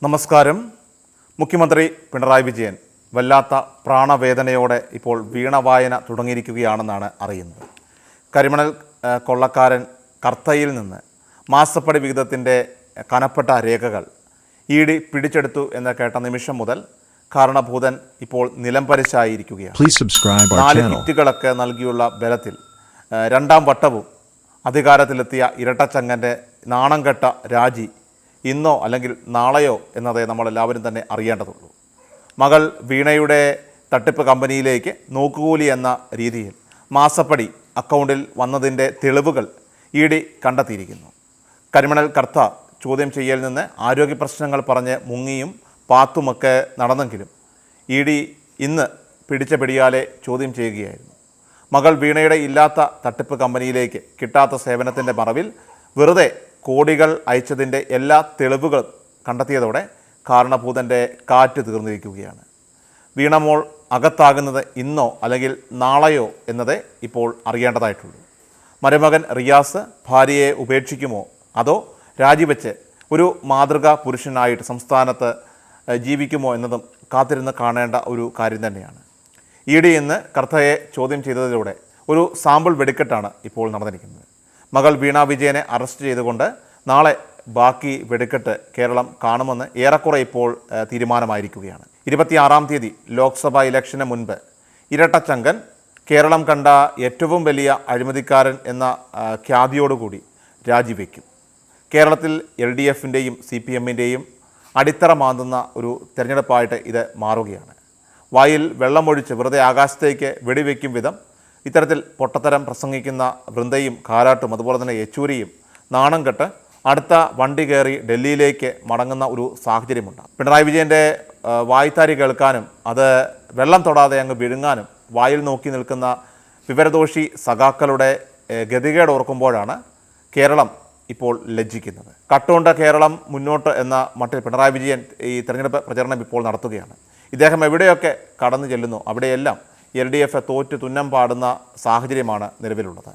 നമസ്കാരം. മുഖ്യമന്ത്രി പിണറായി വിജയൻ വല്ലാത്ത പ്രാണവേദനയോടെ ഇപ്പോൾ വീണവായന തുടങ്ങിയിരിക്കുകയാണെന്നാണ് അറിയുന്നത്. കരിമണൽ കൊള്ളക്കാരൻ കർത്തയിൽ നിന്ന് മാസപ്പടി വിഹിതത്തിൻ്റെ കനപ്പെട്ട രേഖകൾ ഇഡി പിടിച്ചെടുത്തു എന്ന് കേട്ട നിമിഷം മുതൽ കാരണഭൂതൻ ഇപ്പോൾ നിലംപരിശായിരിക്കുകയാണ്. 4 കിറ്റുകളൊക്കെ നൽകിയുള്ള ബലത്തിൽ രണ്ടാം വട്ടവും അധികാരത്തിലെത്തിയ ഇരട്ടച്ചങ്ങൻ്റെ നാണം കെട്ട രാജി ഇന്നോ അല്ലെങ്കിൽ നാളെയോ എന്നതേ നമ്മളെല്ലാവരും തന്നെ അറിയേണ്ടതുള്ളൂ. മകൾ വീണയുടെ തട്ടിപ്പ് കമ്പനിയിലേക്ക് നോക്കുകൂലി എന്ന രീതിയിൽ മാസപ്പടി അക്കൗണ്ടിൽ വന്നതിൻ്റെ തെളിവുകൾ ഇഡി കണ്ടെത്തിയിരിക്കുന്നു. കരിമണൽ കർത്ത ചോദ്യം ചെയ്യലിൽ നിന്ന് ആരോഗ്യ പ്രശ്നങ്ങൾ പറഞ്ഞ് മുങ്ങിയും പാത്തുമൊക്കെ നടന്നെങ്കിലും ഇഡി ഇന്ന് പിടിച്ച പിടിയാലെ ചോദ്യം ചെയ്യുകയായിരുന്നു. മകൾ വീണയുടെ ഇല്ലാത്ത തട്ടിപ്പ് കമ്പനിയിലേക്ക് കിട്ടാത്ത സേവനത്തിൻ്റെ മറവിൽ വെറുതെ കോടികൾ അയച്ചതിൻ്റെ എല്ലാ തെളിവുകളും കണ്ടെത്തിയതോടെ കാരണഭൂതൻ്റെ കാറ്റ് തീർന്നിരിക്കുകയാണ്. വീണമോൾ അകത്താകുന്നത് ഇന്നോ അല്ലെങ്കിൽ നാളെയോ എന്നതേ ഇപ്പോൾ അറിയേണ്ടതായിട്ടുള്ളൂ. മരുമകൻ റിയാസ് ഭാര്യയെ ഉപേക്ഷിക്കുമോ അതോ രാജിവെച്ച് ഒരു മാതൃകാ പുരുഷനായിട്ട് സംസ്ഥാനത്ത് ജീവിക്കുമോ എന്നതും കാത്തിരുന്ന് കാണേണ്ട ഒരു കാര്യം തന്നെയാണ്. ഇഡി ഇന്ന് കർത്തയെ ചോദ്യം ചെയ്തതിലൂടെ ഒരു സാമ്പിൾ വെടിക്കെട്ടാണ് ഇപ്പോൾ നടന്നിരിക്കുന്നത്. മകൾ വീണ വിജയനെ അറസ്റ്റ് ചെയ്തുകൊണ്ട് നാളെ ബാക്കി വെടിക്കെട്ട് കേരളം കാണുമെന്ന് ഏറെക്കുറെ ഇപ്പോൾ തീരുമാനമായിരിക്കുകയാണ്. 26-ാം തീയതി ലോക്സഭാ ഇലക്ഷന് മുൻപ് ഇരട്ടച്ചങ്കൻ കേരളം കണ്ട ഏറ്റവും വലിയ അഴിമതിക്കാരൻ എന്ന ഖ്യാതിയോടുകൂടി രാജിവെക്കും. കേരളത്തിൽ LDFിൻ്റെയും CPMൻ്റെയും അടിത്തറ മാന്തുന്ന ഒരു തെരഞ്ഞെടുപ്പായിട്ട് ഇത് മാറുകയാണ്. വായിൽ വെള്ളമൊഴിച്ച് വെറുതെ ആകാശത്തേക്ക് വെടിവെക്കും വിധം ഇത്തരത്തിൽ പൊട്ടത്തരം പ്രസംഗിക്കുന്ന വൃന്ദയും കാരാട്ടും അതുപോലെ തന്നെ യെച്ചൂരിയും നാണം കെട്ട് അടുത്ത വണ്ടി കയറി ഡൽഹിയിലേക്ക് മടങ്ങുന്ന ഒരു സാഹചര്യമുണ്ട്. പിണറായി വിജയൻ്റെ വായ്ത്താരി കേൾക്കാനും അത് വെള്ളം തൊടാതെ അങ്ങ് വിഴുങ്ങാനും വായിൽ നോക്കി നിൽക്കുന്ന വിവരദോഷി സഖാക്കളുടെ ഗതികേട് ഓർക്കുമ്പോഴാണ് കേരളം ഇപ്പോൾ ലജ്ജിക്കുന്നത്. കട്ടുകൊണ്ട കേരളം മുന്നോട്ട് എന്ന മട്ടിൽ പിണറായി വിജയൻ ഈ തെരഞ്ഞെടുപ്പ് പ്രചരണം ഇപ്പോൾ നടത്തുകയാണ്. ഇദ്ദേഹം എവിടെയൊക്കെ കടന്നു ചെല്ലുന്നു അവിടെയെല്ലാം LDF തോറ്റ് തുന്നം പാടുന്ന സാഹചര്യമാണ് നിലവിലുള്ളത്.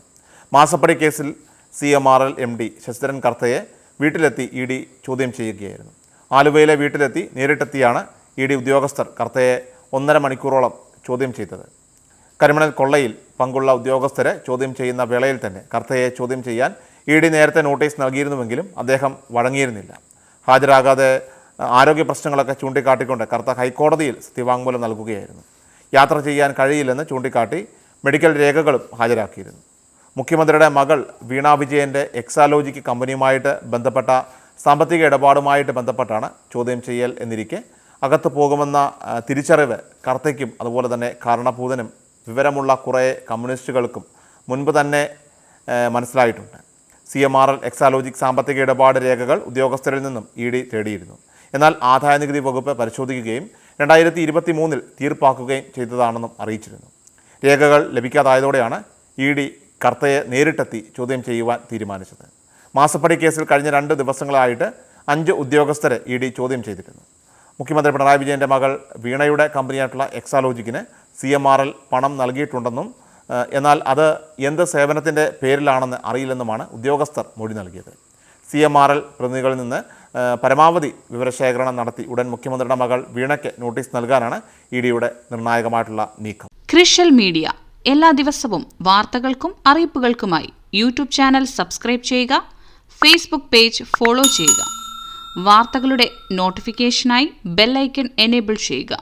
മാസപ്പടി കേസിൽ CMRL MD ശശിധരൻ കർത്തയെ വീട്ടിലെത്തി ഇഡി ചോദ്യം ചെയ്യുകയായിരുന്നു. ആലുവയിലെ വീട്ടിലെത്തി നേരിട്ടെത്തിയാണ് ഇഡി ഉദ്യോഗസ്ഥർ കർത്തയെ 1.5 മണിക്കൂറോളം ചോദ്യം ചെയ്തത്. കരിമണൽ കൊള്ളയിൽ പങ്കുള്ള ഉദ്യോഗസ്ഥരെ ചോദ്യം ചെയ്യുന്ന വേളയിൽ തന്നെ കർത്തയെ ചോദ്യം ചെയ്യാൻ ഇഡി നേരത്തെ നോട്ടീസ് നൽകിയിരുന്നുവെങ്കിലും അദ്ദേഹം വഴങ്ങിയിരുന്നില്ല. ഹാജരാകാതെ ആരോഗ്യ പ്രശ്നങ്ങളൊക്കെ ചൂണ്ടിക്കാട്ടിക്കൊണ്ട് കർത്ത ഹൈക്കോടതിയിൽ സത്യവാങ്മൂലം നൽകുകയായിരുന്നു. യാത്ര ചെയ്യാൻ കഴിയില്ലെന്ന് ചൂണ്ടിക്കാട്ടി മെഡിക്കൽ രേഖകളും ഹാജരാക്കിയിരുന്നു. മുഖ്യമന്ത്രിയുടെ മകൾ വീണ വിജയൻ്റെ എക്സാലോജിക് കമ്പനിയുമായിട്ട് ബന്ധപ്പെട്ട സാമ്പത്തിക ഇടപാടുമായിട്ട് ബന്ധപ്പെട്ടാണ് ചോദ്യം ചെയ്യൽ എന്നിരിക്കെ അകത്ത് പോകുമെന്ന തിരിച്ചറിവ് കർത്തയ്ക്കും അതുപോലെ തന്നെ കാരണഭൂതനും വിവരമുള്ള കുറേ കമ്മ്യൂണിസ്റ്റുകൾക്കും മുൻപ് തന്നെ മനസ്സിലായിട്ടുണ്ട്. CMRL എക്സാലോജിക് സാമ്പത്തിക ഇടപാട് രേഖകൾ ഉദ്യോഗസ്ഥരിൽ നിന്നും ഇഡി തേടിയിരുന്നു. എന്നാൽ ആദായനികുതി വകുപ്പ് പരിശോധിക്കുകയും 2023 തീർപ്പാക്കുകയും ചെയ്തതാണെന്നും അറിയിച്ചിരുന്നു. രേഖകൾ ലഭിക്കാതായതോടെയാണ് ഇഡി കർത്തയെ നേരിട്ടെത്തി ചോദ്യം ചെയ്യുവാൻ തീരുമാനിച്ചത്. മാസപ്പടി കേസിൽ കഴിഞ്ഞ 2 ദിവസങ്ങളായിട്ട് 5 ഉദ്യോഗസ്ഥരെ ഇഡി ചോദ്യം ചെയ്തിരുന്നു. മുഖ്യമന്ത്രി പിണറായി വിജയൻ്റെ മകൾ വീണയുടെ കമ്പനിയായിട്ടുള്ള എക്സാലോജിക്കിന് CMRL പണം നൽകിയിട്ടുണ്ടെന്നും എന്നാൽ അത് എന്ത് സേവനത്തിൻ്റെ പേരിലാണെന്ന് അറിയില്ലെന്നുമാണ് ഉദ്യോഗസ്ഥർ മൊഴി നൽകിയത്. CMRL പ്രതിനിധികളിൽ നിന്ന് പരമാവധി വിവരശേഖരണം നടത്തി ഉടൻ മുഖ്യമന്ത്രിയുടെ മകൾ വീണയ്ക്ക് നോട്ടീസ് നൽകാനാണ് ഇഡിയുടെ നിർണായകമായിട്ടുള്ള നീക്കം. ക്രിഷ്യൽ മീഡിയ എല്ലാ ദിവസവും വാർത്തകൾക്കും അറിയിപ്പുകൾക്കുമായി യൂട്യൂബ് ചാനൽ സബ്സ്ക്രൈബ് ചെയ്യുക, ഫേസ്ബുക്ക് പേജ് ഫോളോ ചെയ്യുക. വാർത്തകളുടെ നോട്ടിഫിക്കേഷനായി ബെൽ ഐക്കൺ എനേബിൾ ചെയ്യുക.